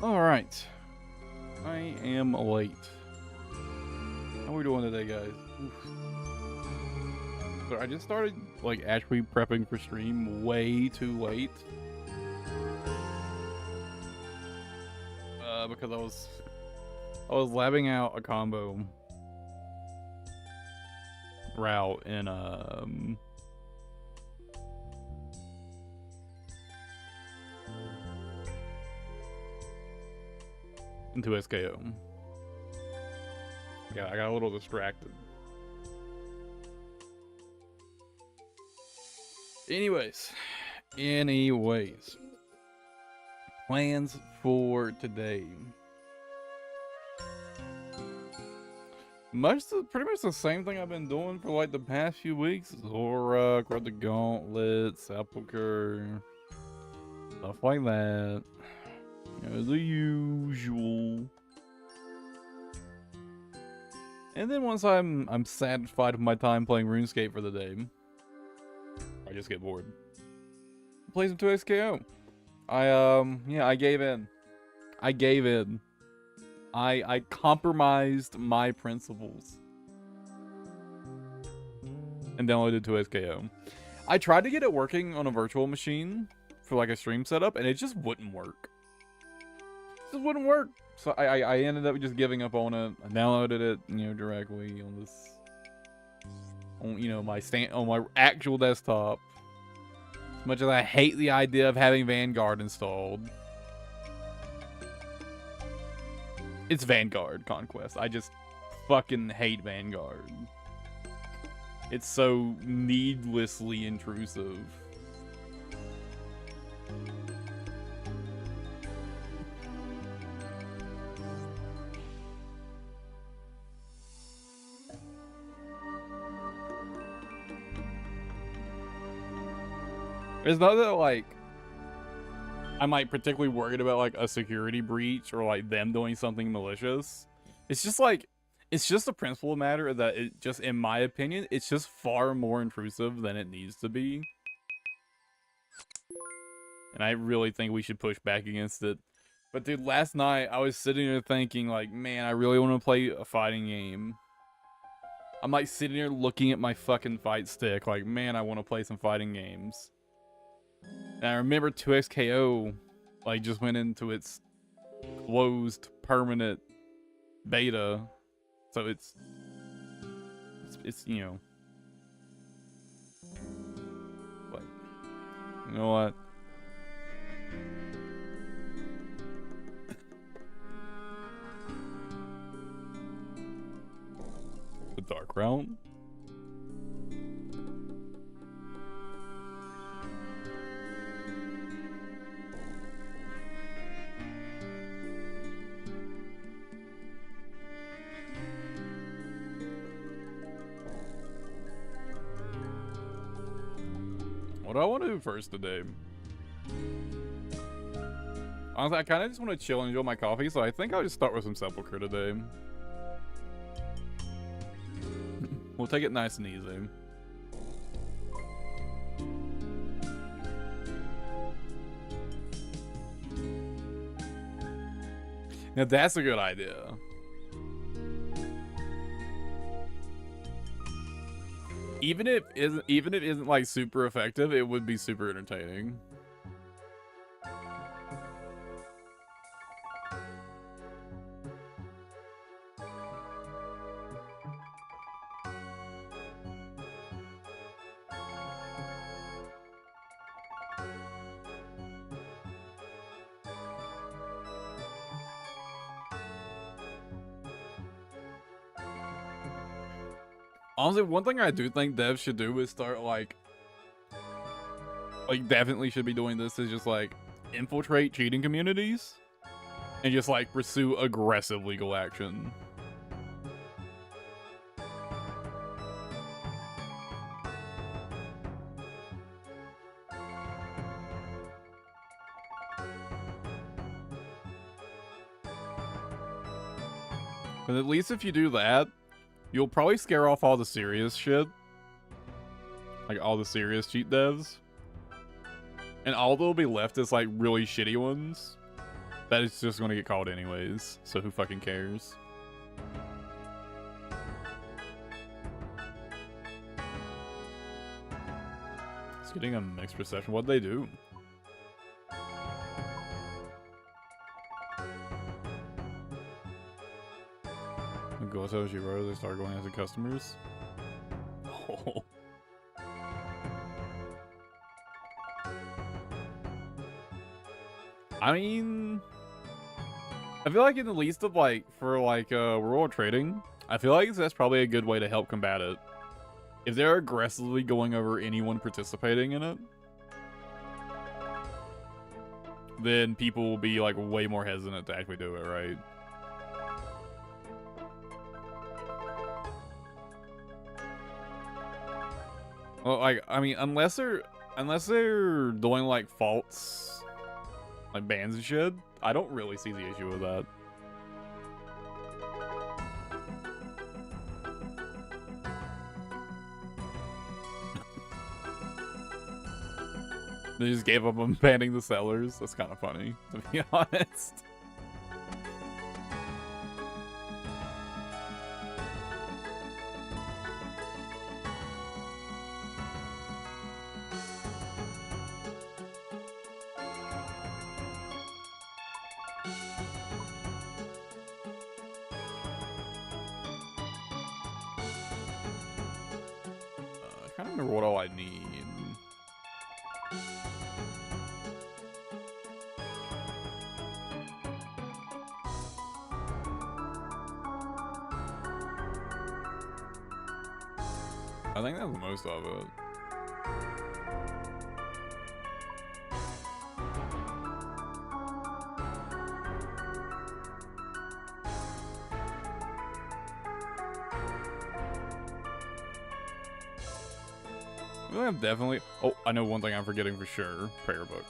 Alright. I am late. How are we doing today, guys? Oof. So I just started, like, actually prepping for stream way too late. Because I was labbing out a combo route in, into SKO. Yeah, I got a little distracted. Anyways, plans for today. Pretty much the same thing I've been doing for like the past few weeks. Zulrah, grab the gauntlet, sepulchre, stuff like that. You know, the usual. And then once I'm satisfied with my time playing Runescape for the day, I just get bored. Play some 2XKO. I gave in. I compromised my principles and downloaded 2XKO. I tried to get it working on a virtual machine for like a stream setup, and it just wouldn't work. It just wouldn't work. So I ended up just giving up on it. I downloaded it, you know, directly on this, on, you know, on my actual desktop. As much as I hate the idea of having Vanguard installed. It's Vanguard Conquest. I just fucking hate Vanguard. It's so needlessly intrusive. It's not that, like, I'm, like, particularly worried about, like, a security breach or, like, them doing something malicious. It's just, like, it's just a principle matter that it just, in my opinion, it's just far more intrusive than it needs to be. And I really think we should push back against it. But, dude, last night, I was sitting there thinking, like, man, I really want to play a fighting game. I'm, like, sitting there looking at my fucking fight stick, like, man, I want to play some fighting games. And I remember 2XKO, like, just went into its closed permanent beta. So it's you know, like, you know what? The Dark Realm? What do I want to do first today? Honestly, I kind of just want to chill and enjoy my coffee, so I think I'll just start with some sepulchre today. We'll take it nice and easy. Now that's a good idea. Even if it isn't like super effective, it would be super entertaining. Honestly, one thing I do think devs should do is start like definitely should be doing this is just like infiltrate cheating communities and just like pursue aggressive legal action. But at least if you do that, you'll probably scare off all the serious shit. Like, all the serious cheat devs. And all that'll be left is, like, really shitty ones bet it's just gonna get called anyways, so who fucking cares? It's getting a mixed reception. What'd they do? Go to OSRS, they start going after customers. Oh. I mean, I feel like in the least of like, for like rural trading, I feel like that's probably a good way to help combat it. If they're aggressively going over anyone participating in it, then people will be like way more hesitant to actually do it, right? Well, like, I mean, unless they're doing like false, like bans and shit, I don't really see the issue with that. They just gave up on banning the sellers. That's kind of funny, to be honest. I can't remember what all I need. I think that's most of it. I'm definitely... Oh, I know one thing I'm forgetting for sure. Prayer book.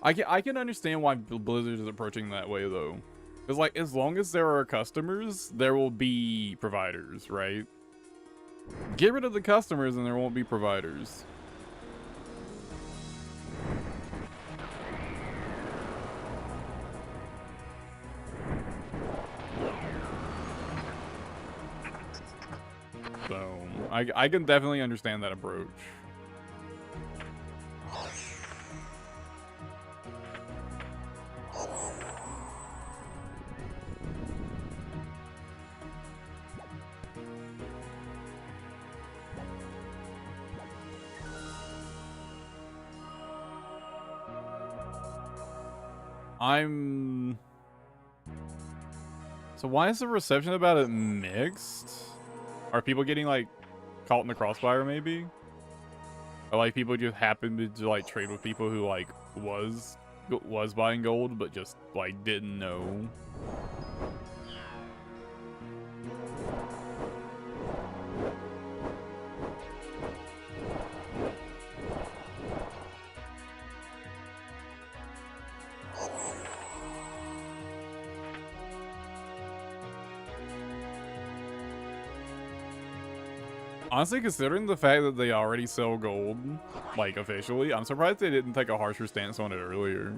I can understand why Blizzard is approaching that way, though. Because, like, as long as there are customers, there will be providers, right? Get rid of the customers and there won't be providers. So, I can definitely understand that approach. So why is the reception about it mixed? Are people getting, like, caught in the crossfire, maybe? Or, like, people just happen to, like, trade with people who, like, was buying gold, but just, like, didn't know? Honestly, considering the fact that they already sell gold, like, officially, I'm surprised they didn't take a harsher stance on it earlier.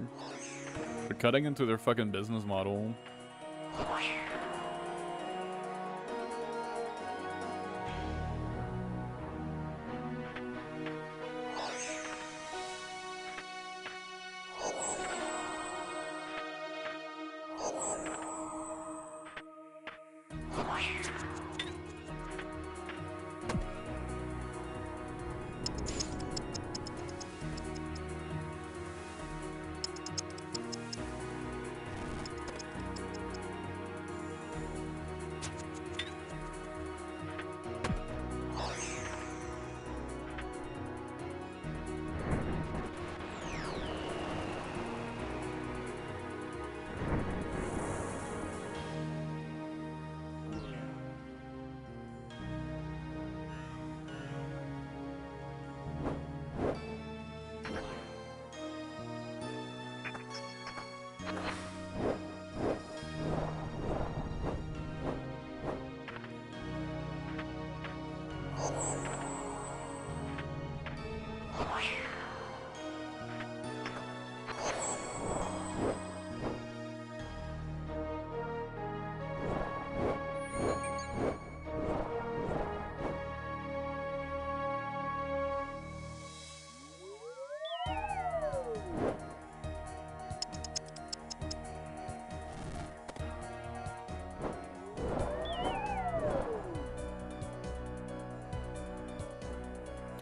They're cutting into their fucking business model.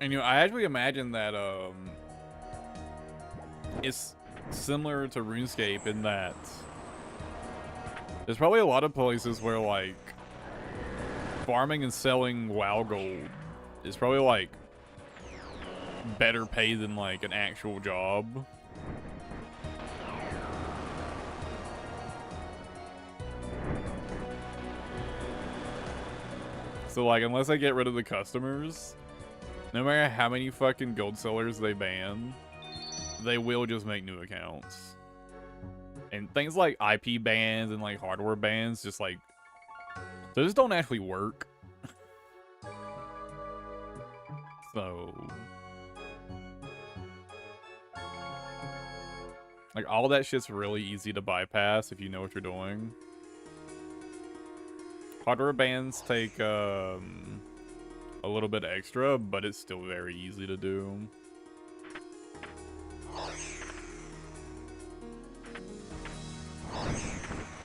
And you know, I actually imagine that it's similar to RuneScape in that there's probably a lot of places where like farming and selling WoW gold is probably like better pay than like an actual job. So like unless I get rid of the customers, no matter how many fucking gold sellers they ban, they will just make new accounts. And things like IP bans and like hardware bans, just like, those don't actually work. So, like all that shit's really easy to bypass if you know what you're doing. Hardware bans take a little bit extra, but it's still very easy to do.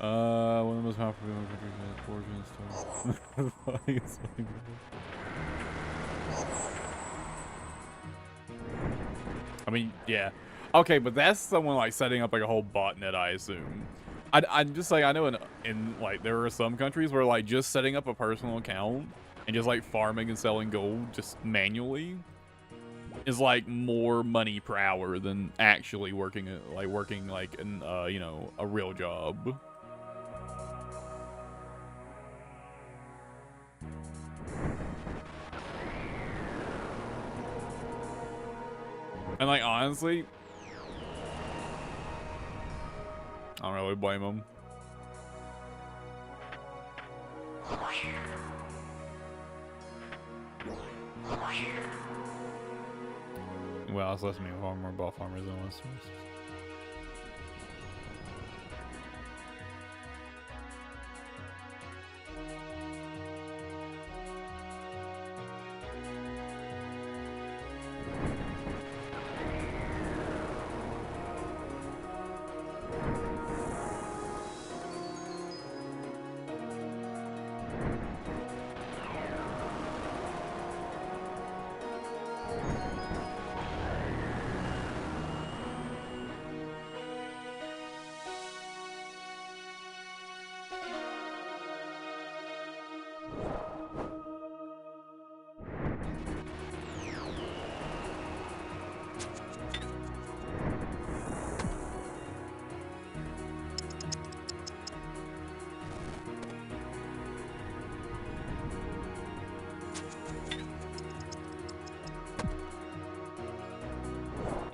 One of the most popular countries has fortune stuff. I mean, yeah. Okay, but that's someone like setting up like a whole botnet, I assume. I'm just like, I know in like there are some countries where like just setting up a personal account and just like farming and selling gold just manually is like more money per hour than actually working like in you know, a real job. And like honestly, I don't really blame them. Well, it's less than me far more ball farmers than OSRS.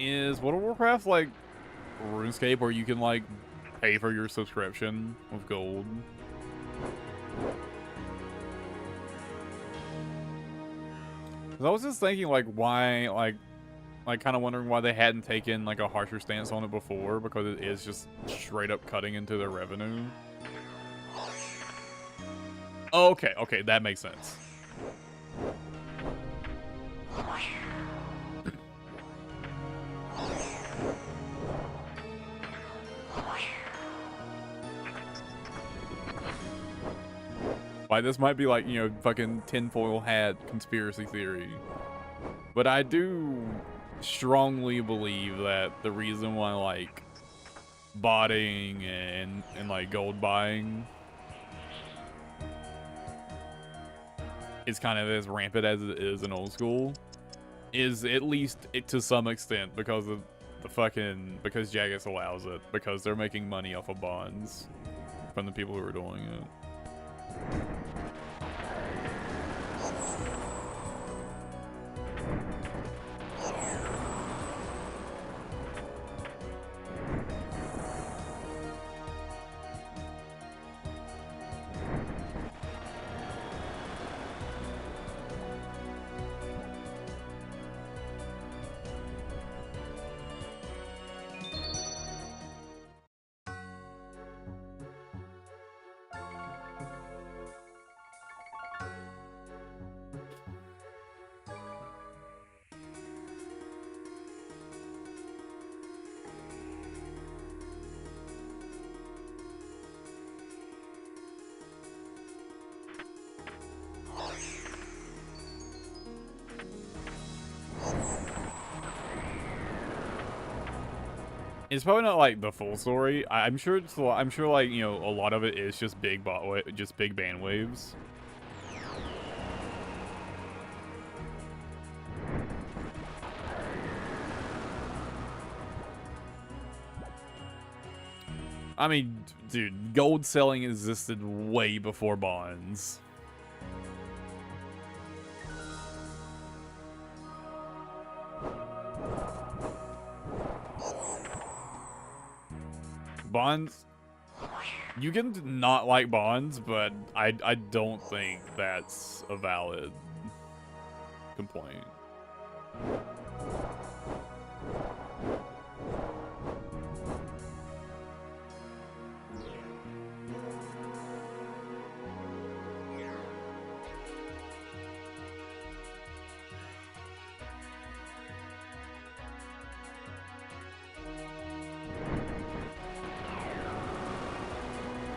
Is World of Warcraft like RuneScape where you can like pay for your subscription with gold? I was just thinking like why like kind of wondering why they hadn't taken like a harsher stance on it before, because it is just straight up cutting into their revenue. Okay, okay, that makes sense. Like, this might be like, you know, fucking tinfoil hat conspiracy theory. But I do strongly believe that the reason why, like, botting and like, gold buying is kind of as rampant as it is in old school is at least to some extent because of the fucking, because Jagex allows it, because they're making money off of bonds from the people who are doing it. It's probably not like the full story. I'm sure it's. I'm sure like you know a lot of it is just big just big band waves. I mean, dude, gold selling existed way before bonds. Bonds, you can not like bonds, but I don't think that's a valid complaint.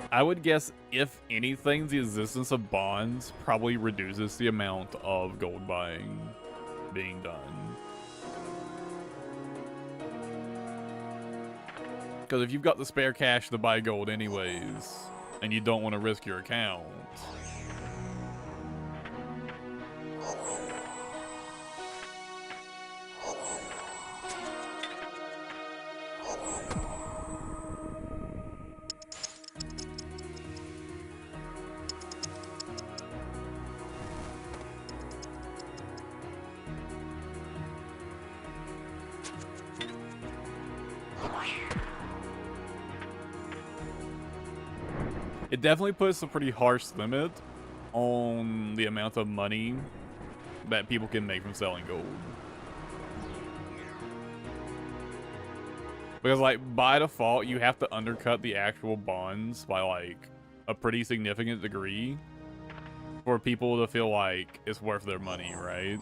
I would guess, if anything, the existence of bonds probably reduces the amount of gold buying being done. Because if you've got the spare cash to buy gold anyways, and you don't want to risk your account, it definitely puts a pretty harsh limit on the amount of money that people can make from selling gold. Because, like, by default, you have to undercut the actual bonds by, like, a pretty significant degree for people to feel like it's worth their money, right?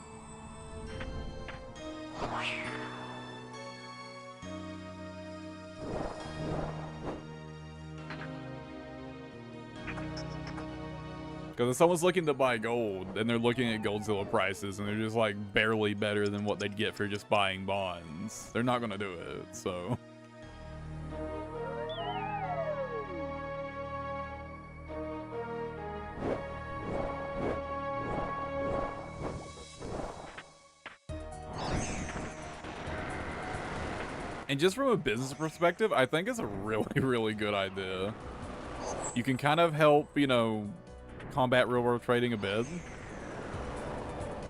Because if someone's looking to buy gold, and they're looking at Goldzilla prices, and they're just, like, barely better than what they'd get for just buying bonds, they're not gonna do it, so... And just from a business perspective, I think it's a really, really good idea. You can kind of help, you know, combat real-world trading a bit.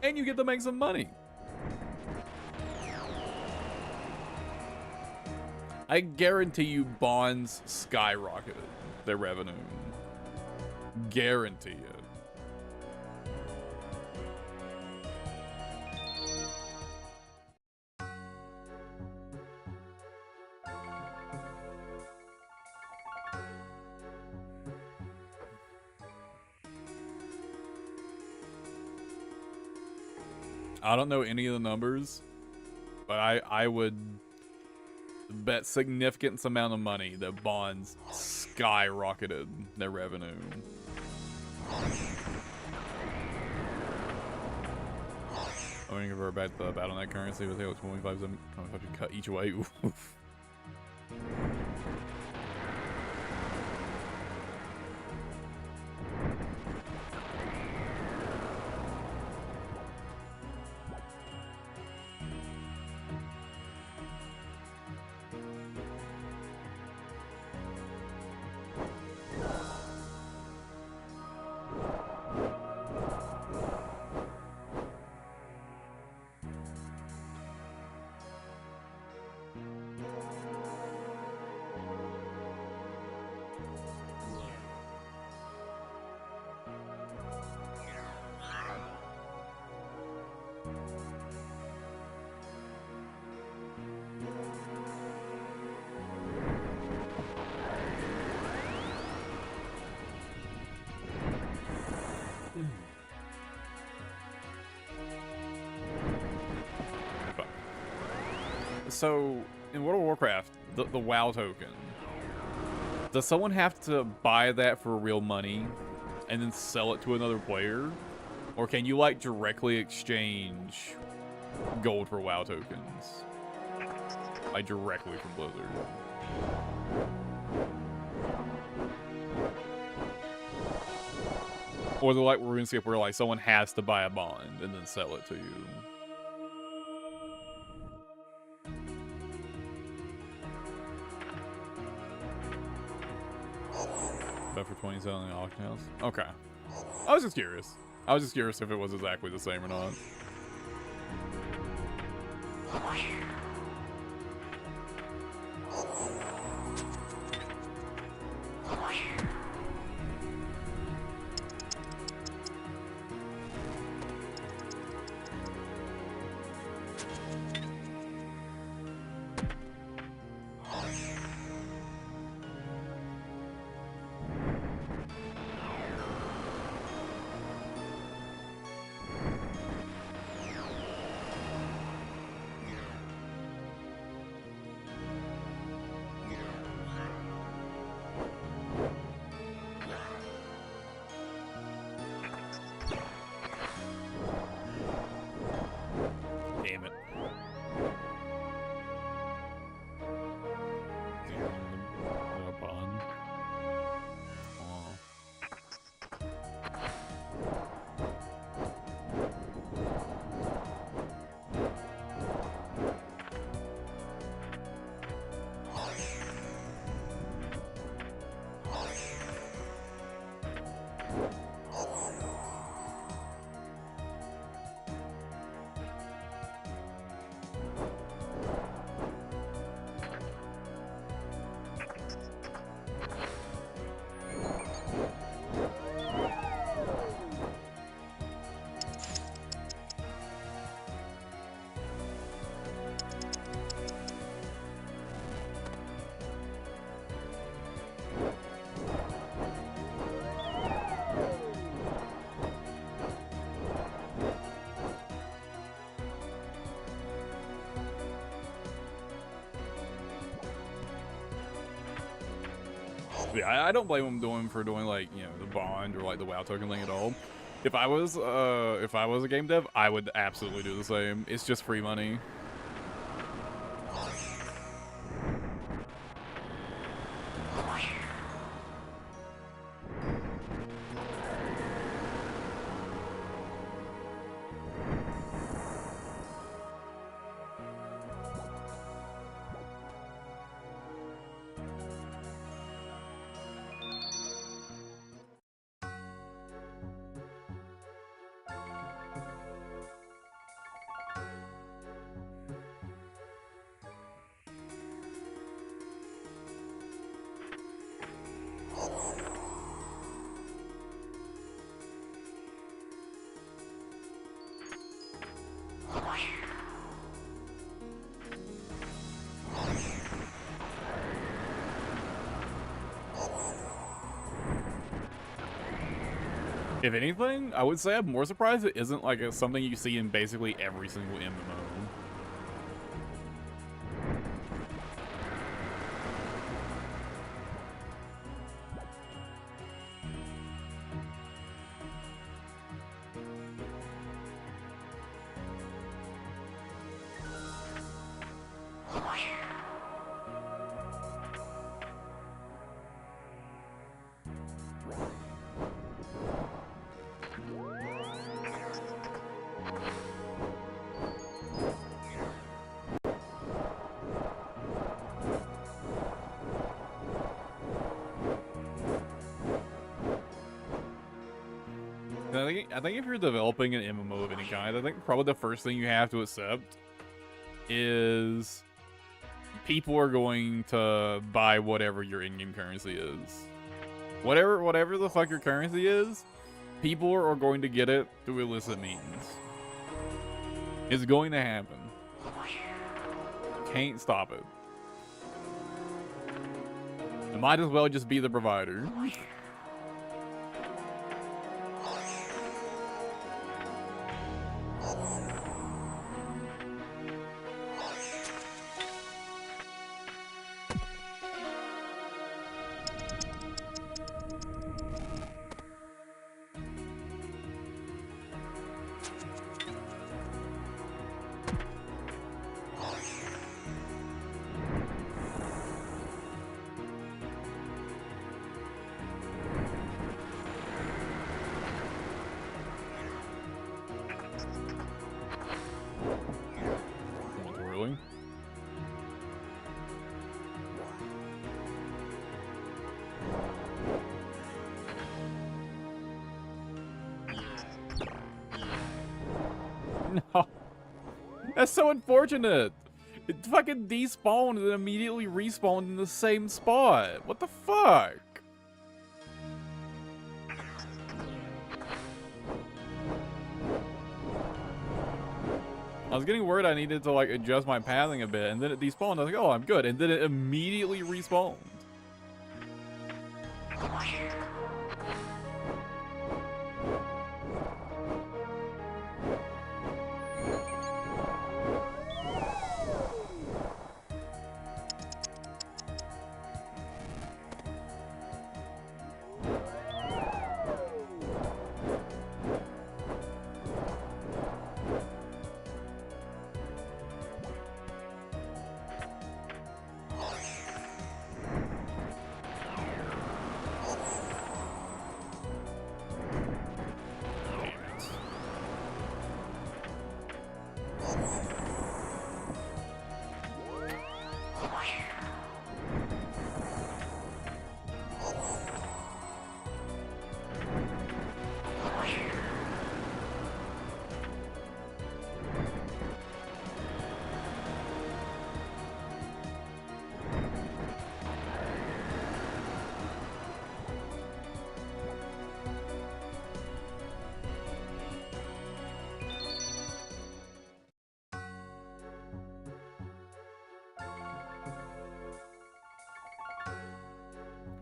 And you get to make some money. I guarantee you bonds skyrocketed their revenue. Guarantee it. I don't know any of the numbers, but I would bet significant amount of money that bonds skyrocketed their revenue. I'm gonna convert back to the BattleNet currency with 25 to cut each way. Oof. So, in World of Warcraft, the WoW token, does someone have to buy that for real money and then sell it to another player? Or can you, like, directly exchange gold for WoW tokens? like directly from Blizzard. Or the like RuneScape where like someone has to buy a bond and then sell it to you. Bet for 20 selling the auction house. Okay. I was just curious. I was just curious if it was exactly the same or not. Damn it. Bond. Yeah, I don't blame him for doing like, you know, the bond or like the WoW token thing at all. If I was a game dev, I would absolutely do the same. It's just free money. If anything, I would say I'm more surprised it isn't like something you see in basically every single MMO. I think if you're developing an MMO of any kind, I think probably the first thing you have to accept is people are going to buy whatever your in-game currency is. Whatever the fuck your currency is, people are going to get it through illicit means. It's going to happen. Can't stop it. It might as well just be the provider. That's so unfortunate. It fucking despawned and then immediately respawned in the same spot. What the fuck? I was getting worried I needed to like adjust my pathing a bit, and then it despawned. I was like, oh, I'm good. And then it immediately respawned.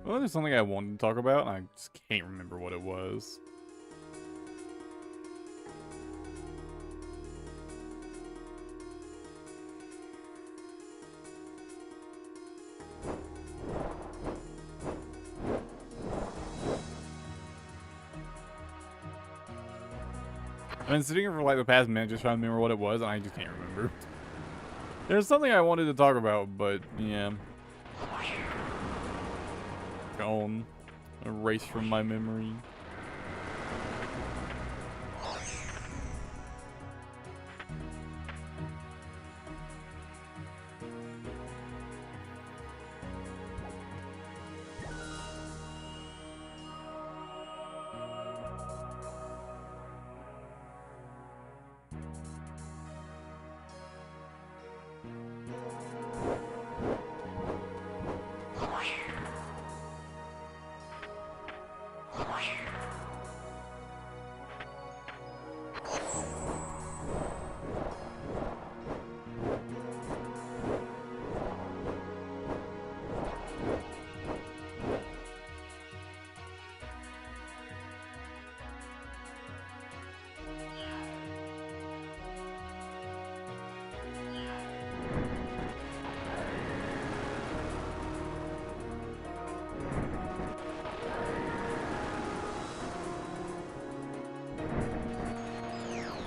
Well, there's something I wanted to talk about, and I just can't remember what it was. I've been sitting here for like the past minute just trying to remember what it was, and I just can't remember. There's something I wanted to talk about, but yeah. Gone. Erased from my memory.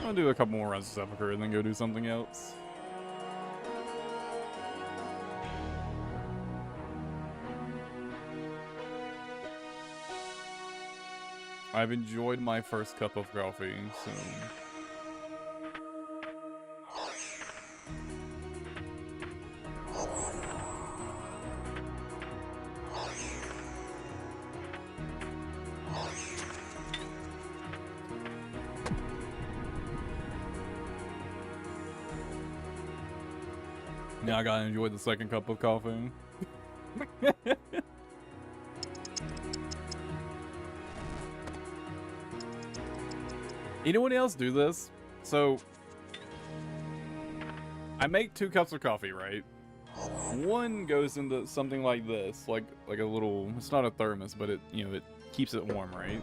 I'll do a couple more runs of Sepulchre and then go do something else. I've enjoyed my first cup of coffee, so... Now I gotta enjoy the second cup of coffee. Anyone else do this? So, I make 2 cups of coffee, right? One goes into something like this, like a little, it's not a thermos, but it, you know, it keeps it warm, right?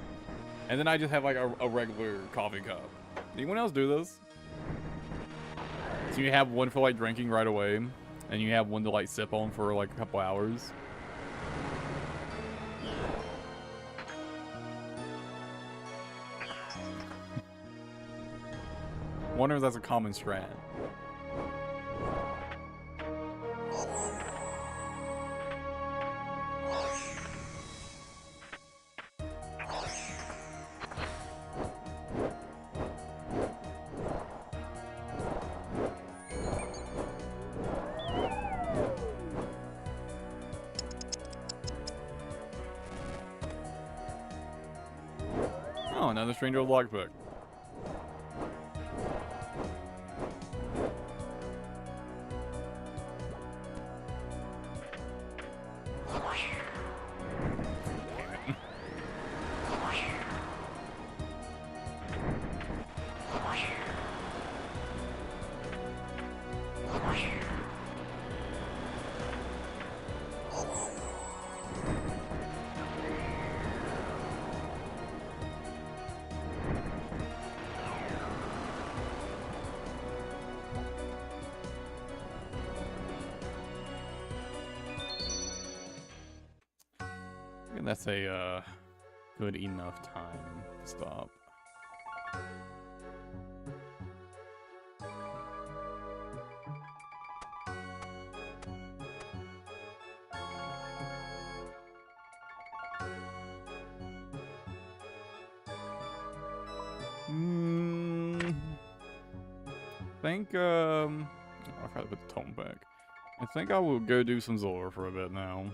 And then I just have like a regular coffee cup. Anyone else do this? So you have one for like drinking right away, and you have one to like sip on for like a couple hours. Wonder if that's a common strat. Oh, another stranger with lockpick. think that's a good enough time to stop. I think I forgot to put the tone back. I think I will go do some zulrah for a bit now.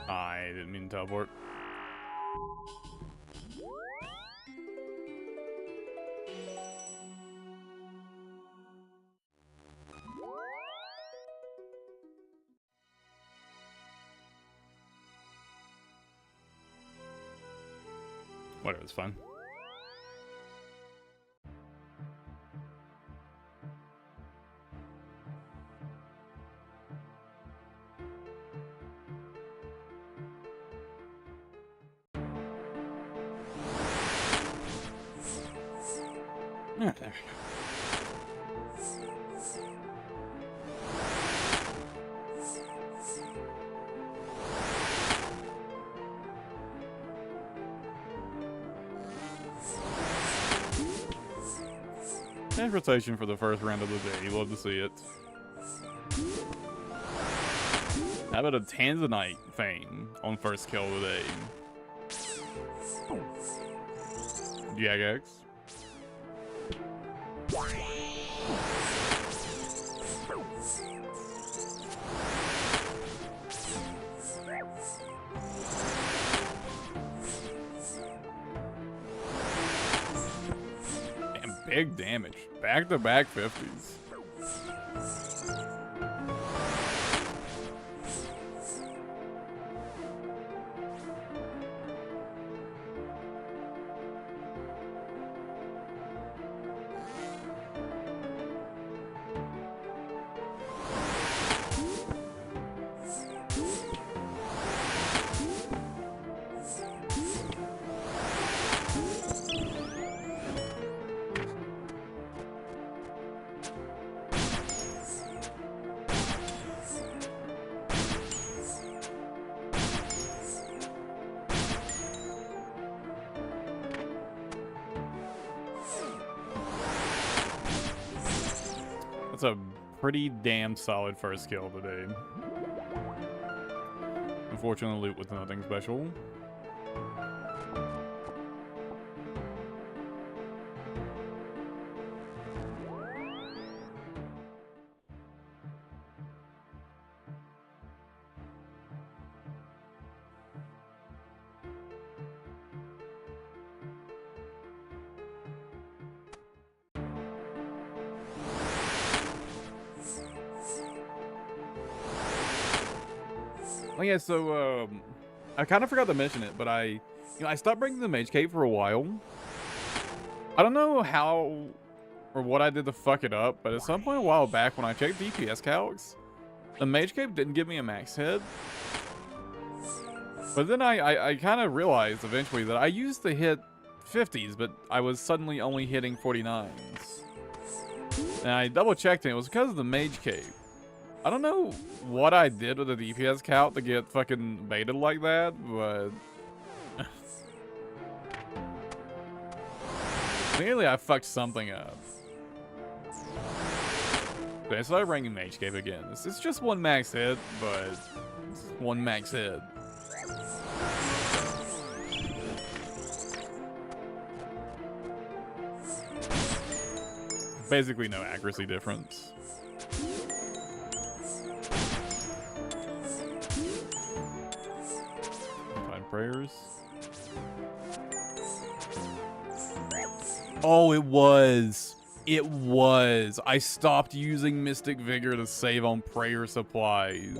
I didn't mean to teleport. Whatever, it's fine. Yeah, there we go. Transportation for the first round of the day. You love to see it. How about a Tanzanite fame on first kill of the day? Jagex. Damn, big damage. Back-to-back 50s. That's a pretty damn solid first kill today. Unfortunately, loot with nothing special. Oh yeah, so I kind of forgot to mention it, but I stopped bringing the Mage Cape for a while. I don't know how or what I did to fuck it up, but at some point a while back when I checked DPS calcs, the Mage Cape didn't give me a max hit. But then I kind of realized eventually that I used to hit 50s, but I was suddenly only hitting 49s. And I double checked and it was because of the Mage Cape. I don't know what I did with the DPS count to get fucking baited like that, but Clearly, I fucked something up. Okay, I started ranking Magescape again. This is just one max hit, but it's one max hit. Basically no accuracy difference. Find prayers. Oh, it was. It was. I stopped using Mystic Vigor to save on prayer supplies.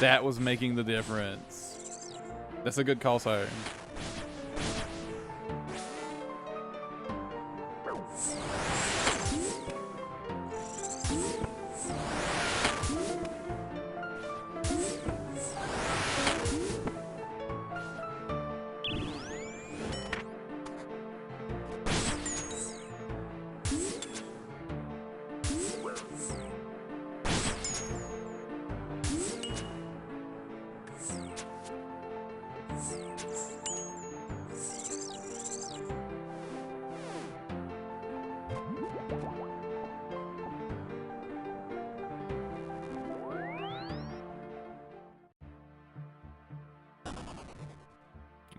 That was making the difference. That's a good call sign.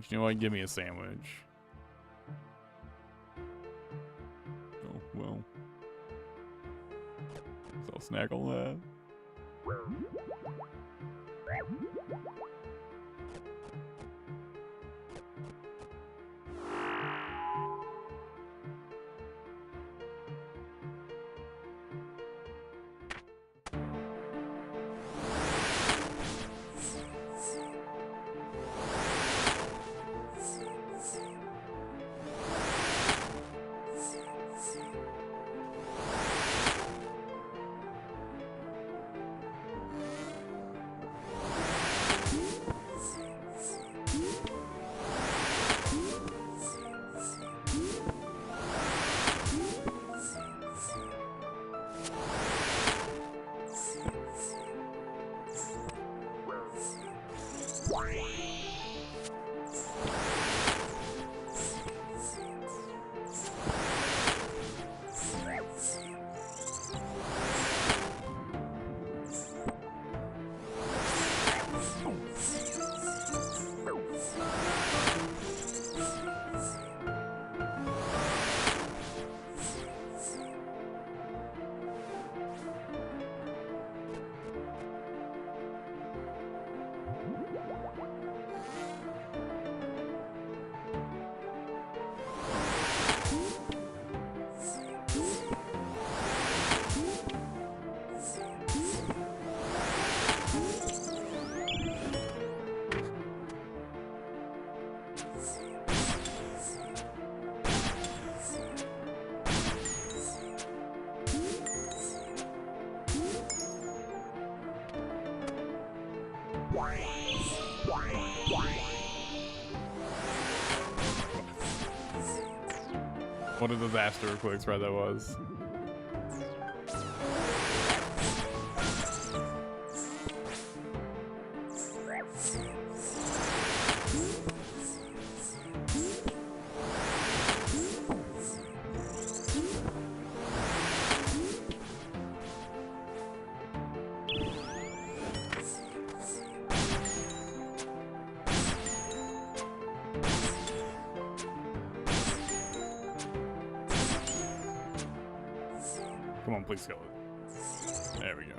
You know what? Give me a sandwich. Oh, well. So I'll snack on that. What a disaster of quick spread that was. Come on, please kill it. There we go.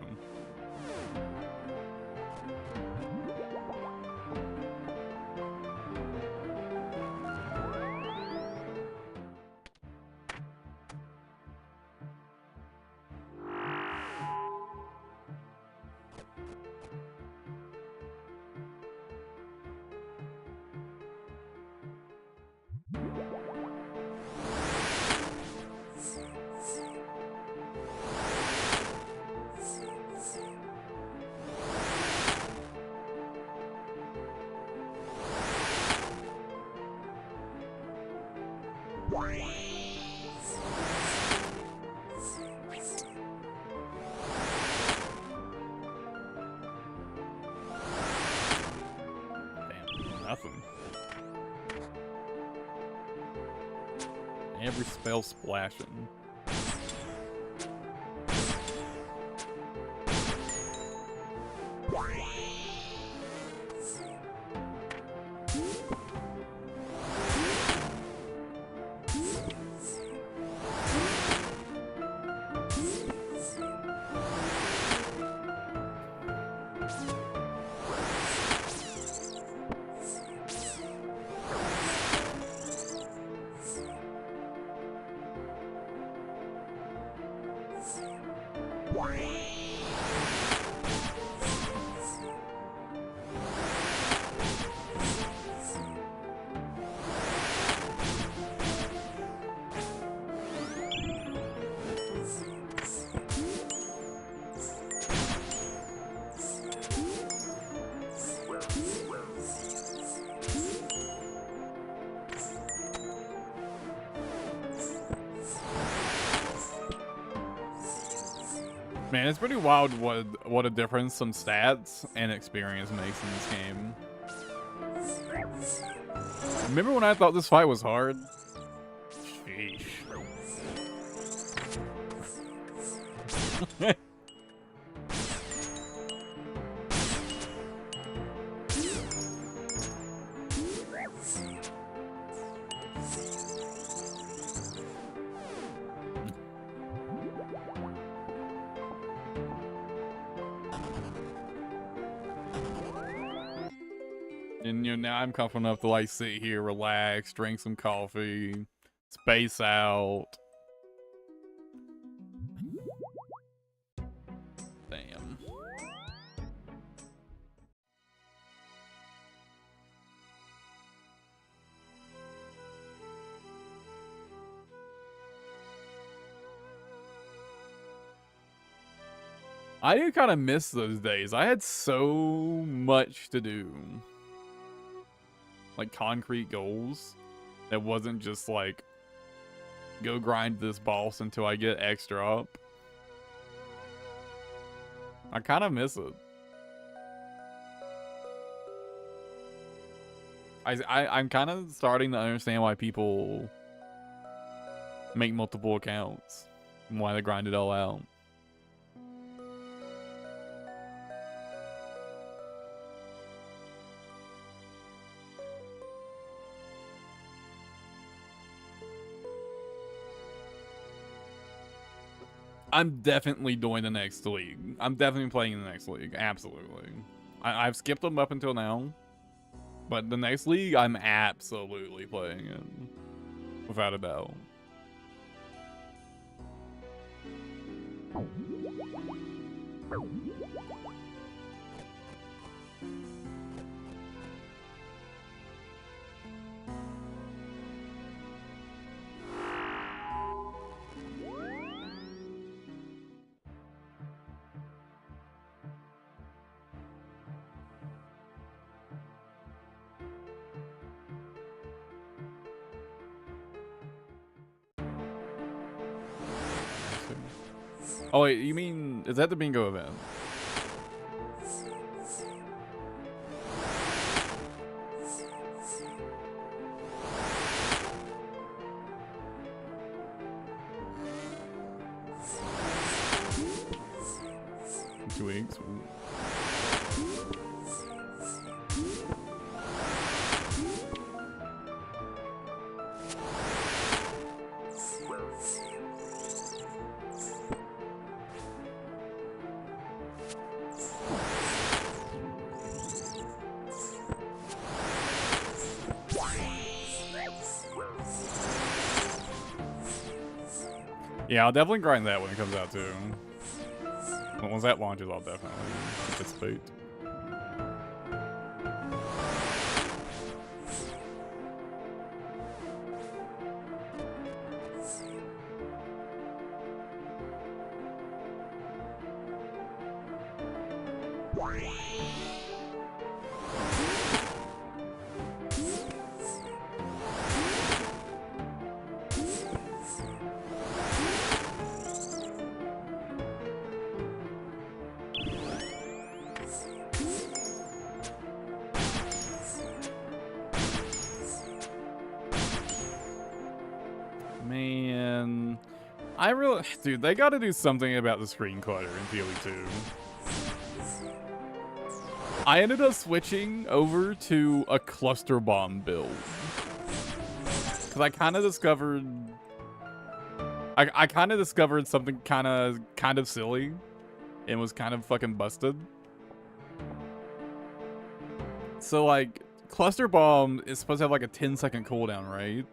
Nothing. Every spell splashing. Man, it's pretty wild what a difference some stats and experience makes in this game. Remember when I thought this fight was hard? Sheesh. And you know, now I'm comfortable enough to like sit here, relax, drink some coffee, space out. Damn. I do kind of miss those days. I had so much to do. Like concrete goals that wasn't just like go grind this boss until I get extra up. I kind of miss it. I'm kind of starting to understand why people make multiple accounts and why they grind it all out. I'm definitely doing the next league. I'm definitely playing in the next league. Absolutely. I've skipped them up until now. But the next league, I'm absolutely playing it. Without a doubt. Oh wait, you mean, is that the bingo event? In 2 weeks. Ooh. Yeah, I'll definitely grind that when it comes out too. Once that launches, I'll definitely participate. I really, dude, they gotta do something about the screen clutter in PoE 2. I ended up switching over to a cluster bomb build. Because I kind of discovered... I kind of discovered something kind of silly. And was kind of fucking busted. So, like, cluster bomb is supposed to have, like, a 10-second cooldown, right?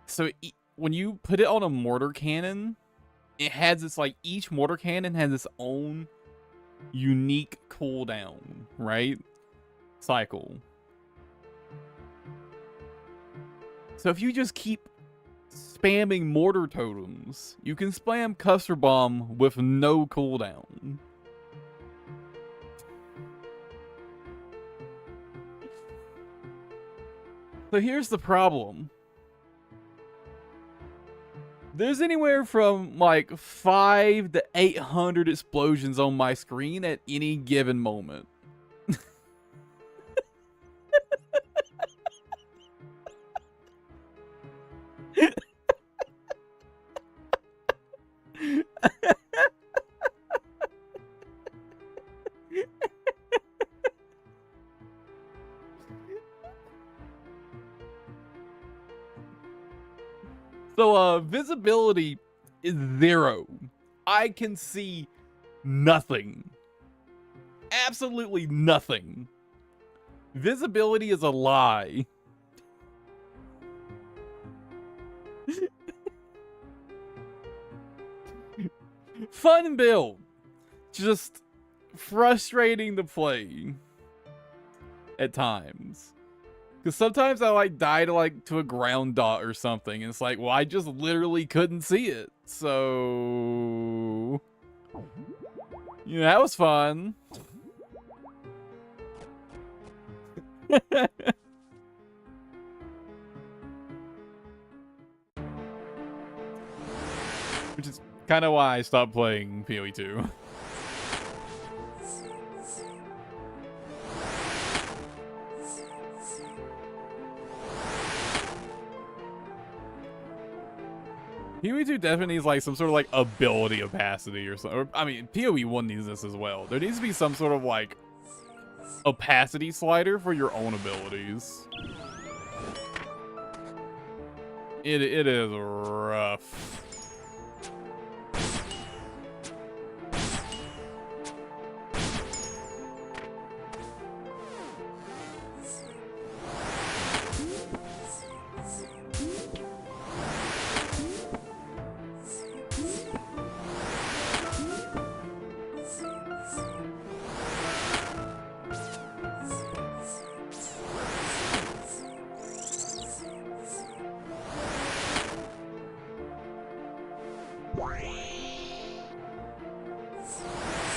So, when you put it on a mortar cannon, it has this, like, each mortar cannon has its own unique cooldown, right? Cycle. So if you just keep spamming mortar totems, you can spam cluster bomb with no cooldown. So here's the problem. There's anywhere from like 5 to 800 explosions on my screen at any given moment. So, visibility is 0. I can see nothing. Absolutely nothing. Visibility is a lie. Fun build. Just frustrating to play. At times. Because sometimes I like die to a ground dot or something. And it's like, well, I just literally couldn't see it. So... yeah, that was fun. Which is kind of why I stopped playing PoE 2. PoE 2 definitely needs like some sort of like ability opacity or something. I mean, PoE 1 needs this as well. There needs to be some sort of like opacity slider for your own abilities. It is rough.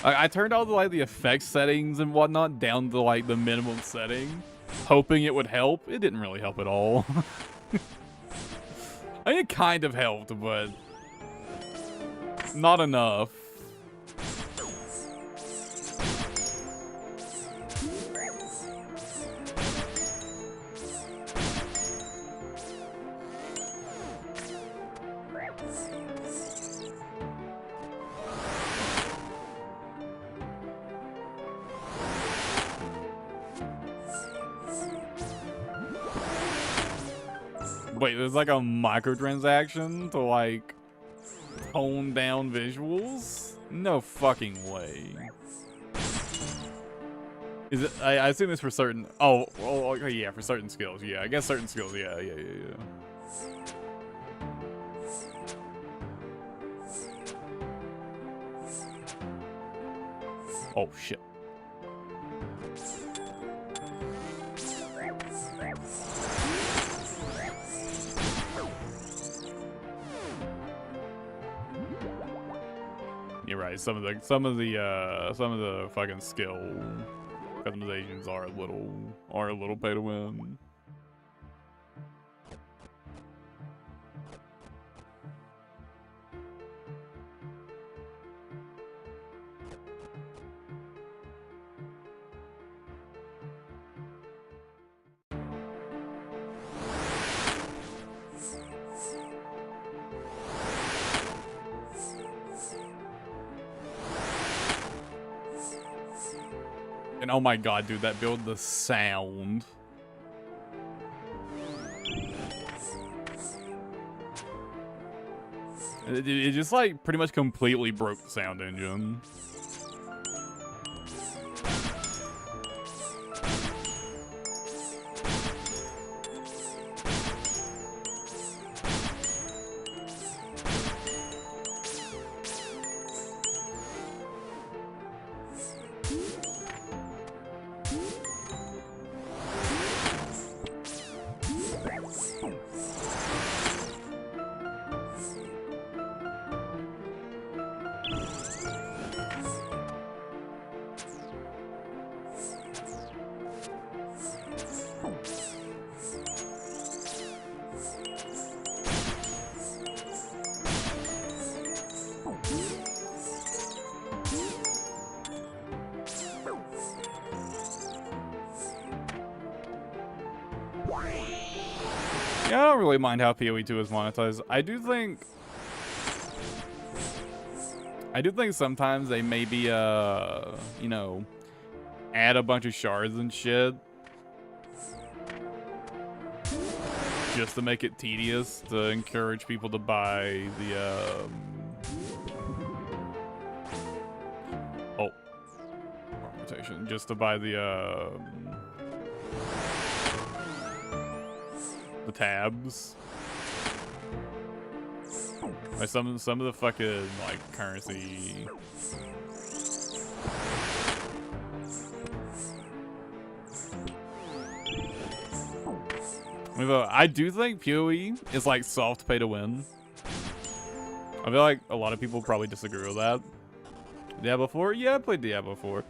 I turned all the effects settings and whatnot down to like the minimum setting, hoping it would help. It didn't really help at all. I mean, it kind of helped, but not enough. Wait, there's like a microtransaction to like tone down visuals? No fucking way. Is it? I assume it's for certain. Oh, okay, yeah, for certain skills. Yeah, I guess certain skills. Yeah. Oh shit. You're right. Some of the fucking skill customizations are a little pay to win. And oh my god, dude, that build, the sound. It just like pretty much completely broke the sound engine. Yeah, I don't really mind how PoE 2 is monetized. I do think sometimes they maybe, you know, add a bunch of shards and shit just to make it tedious, to encourage people to buy the, oh, wrong rotation. Just to buy the tabs. Like some of the fucking like currency. I do think PoE is like soft pay to win. I feel like a lot of people probably disagree with that. Diablo 4? Yeah, I played Diablo 4.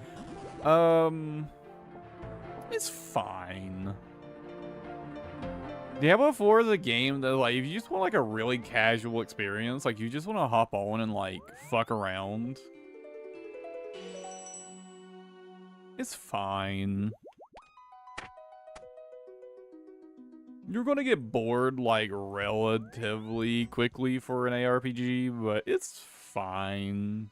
It's fine. Diablo 4 is a game that, like, if you just want, like, a really casual experience, like, you just want to hop on and, like, fuck around, it's fine. You're gonna get bored, like, relatively quickly for an ARPG, but it's fine.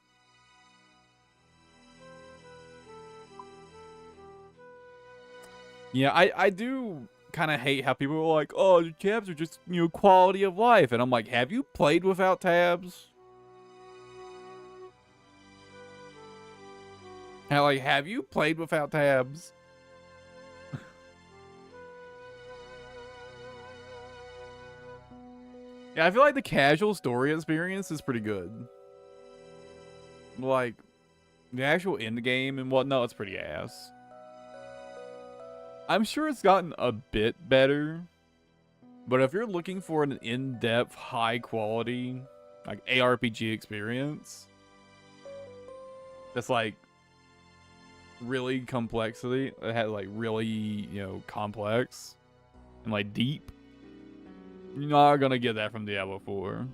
Yeah, I do kind of hate how people are like, oh, the tabs are just, you know, quality of life. And I'm like, have you played without tabs? And like, have you played without tabs? Yeah, I feel like the casual story experience is pretty good. Like, the actual end game and whatnot, it's pretty ass. I'm sure it's gotten a bit better, but if you're looking for an in-depth, high-quality, like, ARPG experience, that's, like, really complexity, it had, like, really, you know, complex, and, like, deep, you're not gonna get that from Diablo 4.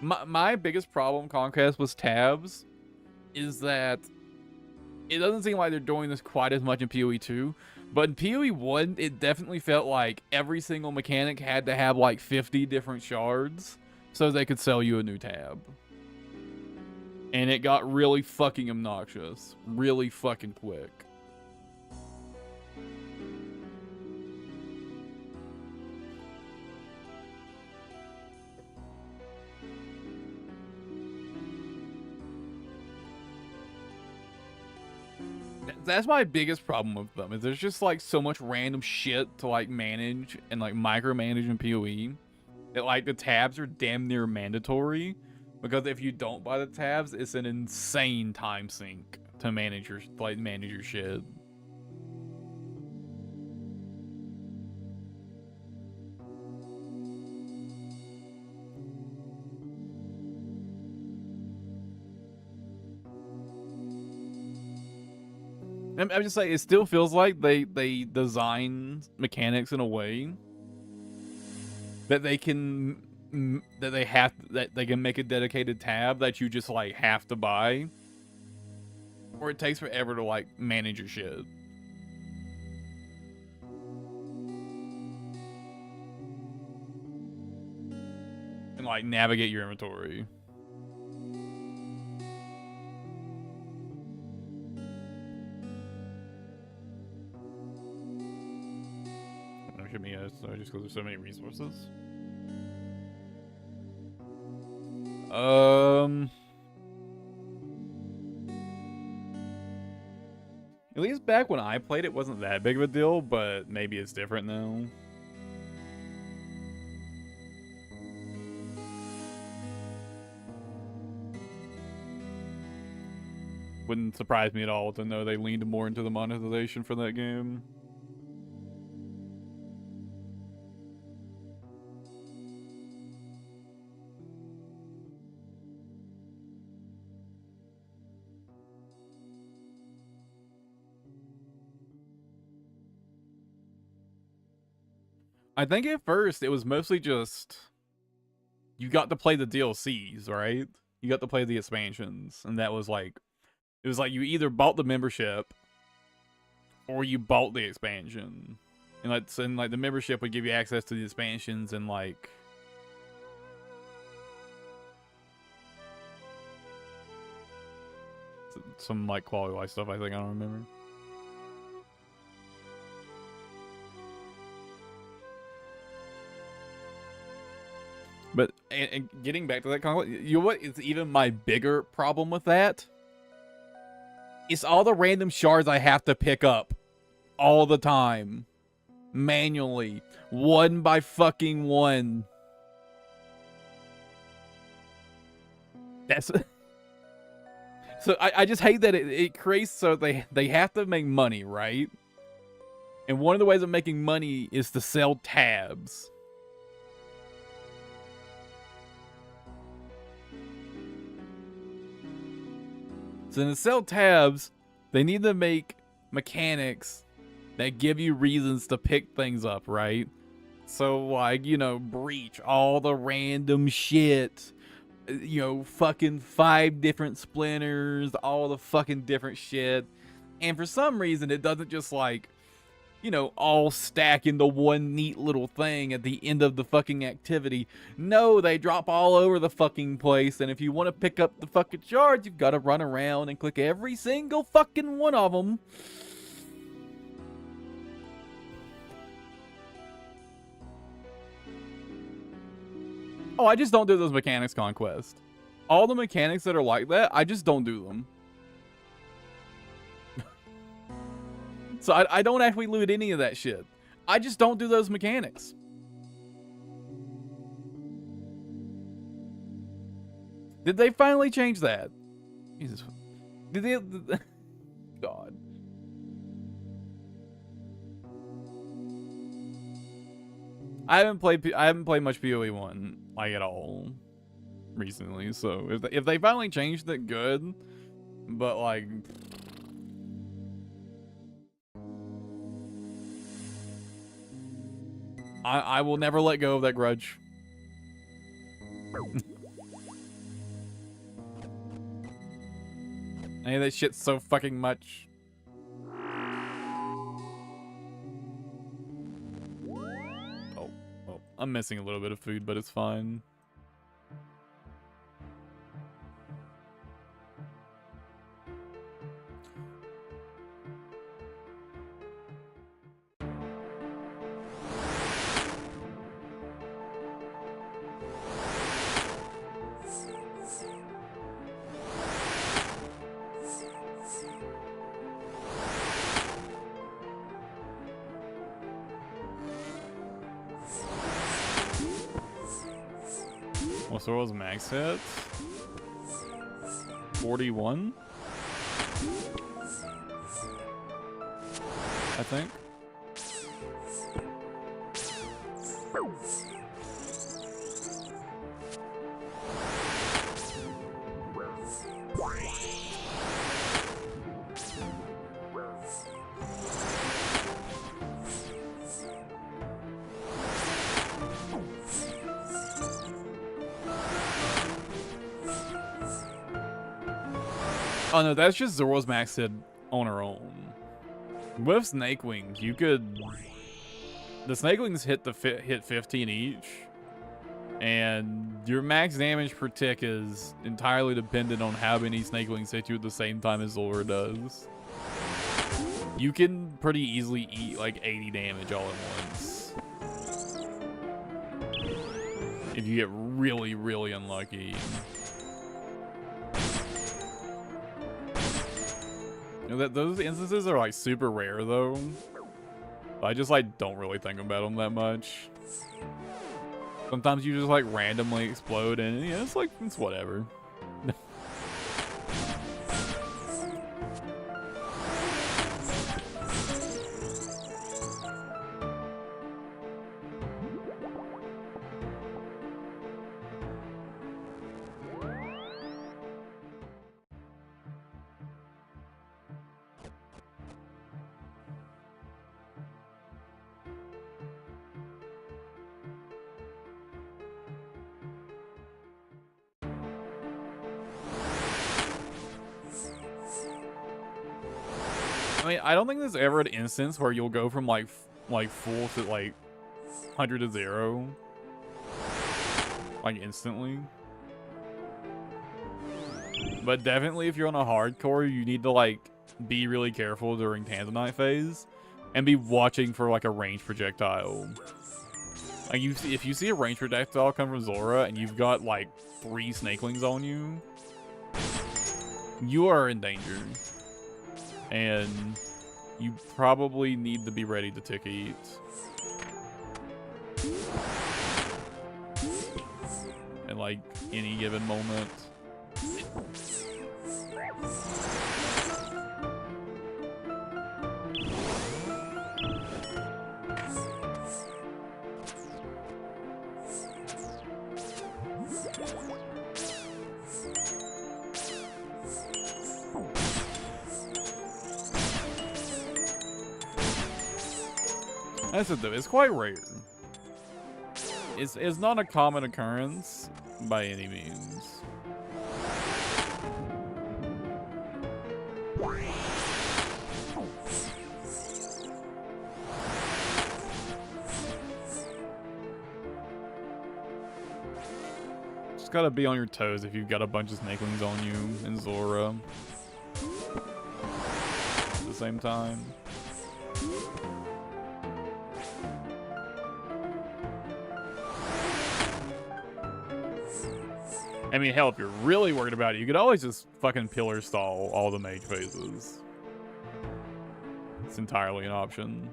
My biggest problem, Conquest, with tabs is that it doesn't seem like they're doing this quite as much in PoE 2, but in PoE 1, it definitely felt like every single mechanic had to have like 50 different shards so they could sell you a new tab. And it got really fucking obnoxious, really fucking quick. That's my biggest problem with them, is there's just like so much random shit to like manage and like micromanage in PoE that like the tabs are damn near mandatory, because if you don't buy the tabs, it's an insane time sink to manage your shit. I'm just saying, it still feels like they design mechanics in a way that they can that they can make a dedicated tab that you just like have to buy, or it takes forever to like manage your shit. And and like navigate your inventory. Should be just because there's so many resources. At least back when I played, it wasn't that big of a deal, but maybe it's different now. Wouldn't surprise me at all to know they leaned more into the monetization for that game. I think at first it was mostly just you got to play the DLCs, right? You got to play the expansions, and that was like it was like you either bought the membership or you bought the expansion. And like the membership would give you access to the expansions and like some like quality of life stuff, I think. I don't remember. But and getting back to that conflict, you know what is even my bigger problem with that? It's all the random shards I have to pick up all the time. Manually. One by fucking one. That's... So I just hate that it creates so they have to make money, right? And one of the ways of making money is to sell tabs. So to sell tabs, they need to make mechanics that give you reasons to pick things up, right? So like, you know, breach all the random shit. You know, fucking 5 different splinters, all the fucking different shit. And for some reason, it doesn't just like, you know, all stack into one neat little thing at the end of the fucking activity. No, they drop all over the fucking place. And if you want to pick up the fucking shards, you've got to run around and click every single fucking one of them. Oh, I just don't do those mechanics conquest. All the mechanics that are like that, I just don't do them. So I don't actually loot any of that shit. I just don't do those mechanics. Did they finally change that? Jesus. Did they... God. I haven't played much PoE 1 like at all recently, so if they finally changed it, good. But like, I will never let go of that grudge. I hate that shit so fucking much. I'm missing a little bit of food, but it's fine. What's Sorrel's max hit? 41? I think. Oh no, that's just Zorro's max hit on her own. With Snake Wings, you could... The Snake Wings hit 15 each. And your max damage per tick is entirely dependent on how many snakelings hit you at the same time as zulrah does. You can pretty easily eat like 80 damage all at once. If you get really, really unlucky. You know, those instances are like super rare though. I just like don't really think about them that much. Sometimes you just like randomly explode and yeah, it's like, it's whatever. I mean, I don't think there's ever an instance where you'll go from like full to like 100 to 0 like instantly. But definitely if you're on a hardcore, you need to like be really careful during Tanzanite phase and be watching for like a ranged projectile. Like if you see a ranged projectile come from zulrah and you've got like 3 snakelings on you, you are in danger. And you probably need to be ready to tick eat. At like any given moment. That's it though, it's quite rare. It's not a common occurrence by any means. Just gotta be on your toes if you've got a bunch of snakelings on you in zulrah at the same time. I mean, hell, if you're really worried about it, you could always just fucking pillar stall all the mage phases. It's entirely an option.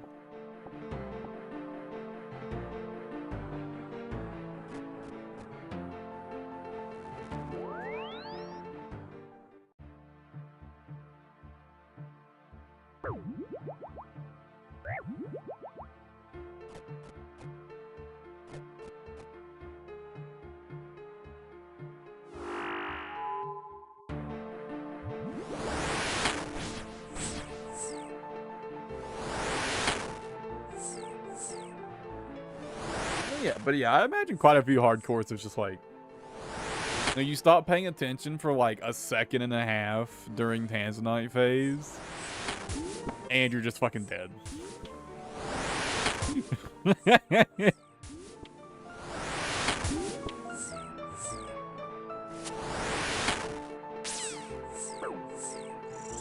But yeah, I imagine quite a few hardcores it's just like, you know, you stop paying attention for like a second and a half during Tanzanite phase, and you're just fucking dead.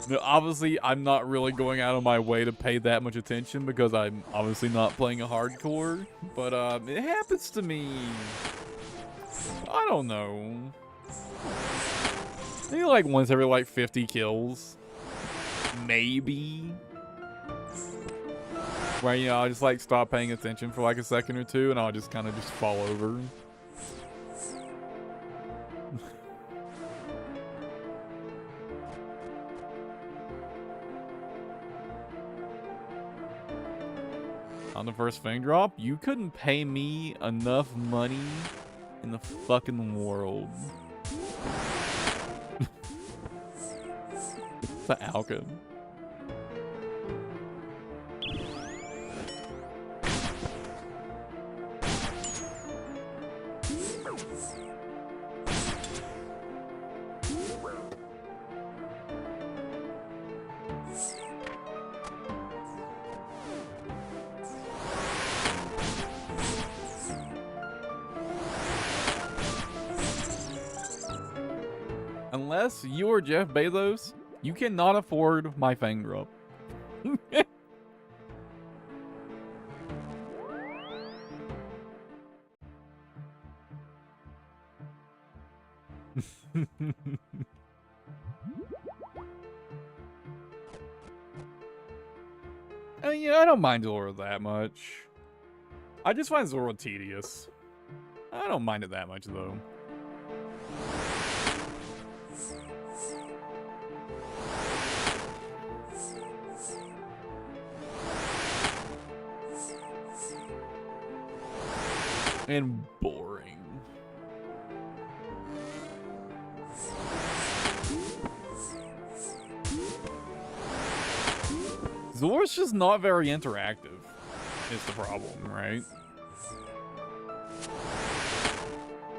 Now, obviously, I'm not really going out of my way to pay that much attention because I'm obviously not playing a hardcore, but it happens to me. I don't know. Maybe like once every like 50 kills. Maybe. Where, you know, I'll just like stop paying attention for like a second or two and I'll just kind of just fall over. On the first Fang drop, you couldn't pay me enough money in the fucking world. The Alchem. unless you are Jeff Bezos, you cannot afford my Fang drop. Yeah, I don't mind Zora that much. I just find Zora tedious. I don't mind it that much, though. And boring. Zora's just not very interactive, is the problem, right?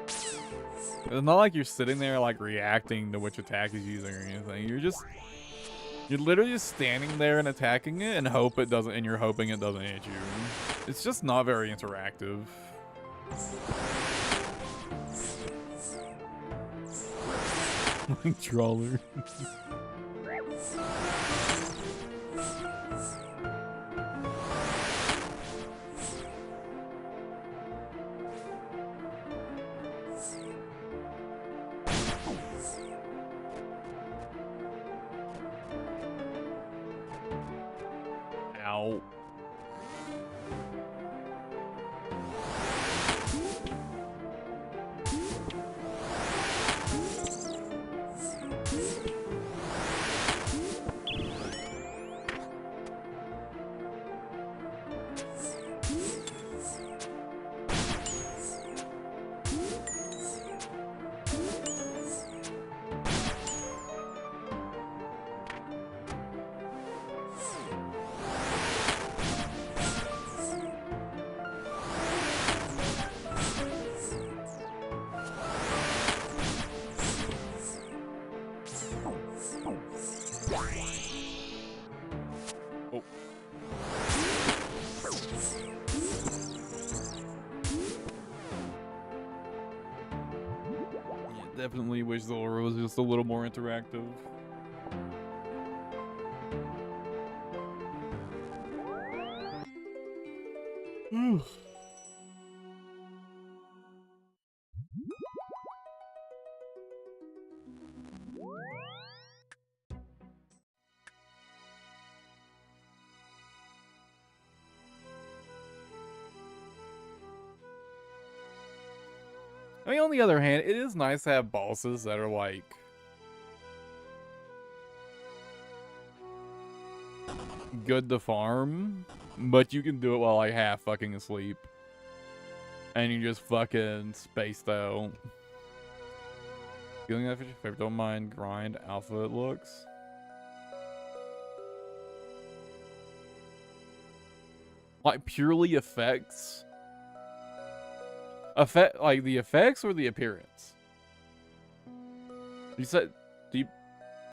It's not like you're sitting there, like, reacting to which attack he's using or anything. You're literally just standing there and attacking it and hope it doesn't, and you're hoping it doesn't hit you. It's just not very interactive. Trawler. Ow. Definitely wish Zora was just a little more interactive. I mean, on the other hand, it is nice to have bosses that are like good to farm, but you can do it while like half fucking asleep. And you just fucking spaced out. Feeling that if I don't mind grind alpha it looks. Like purely effects. Like the effects or the appearance? You said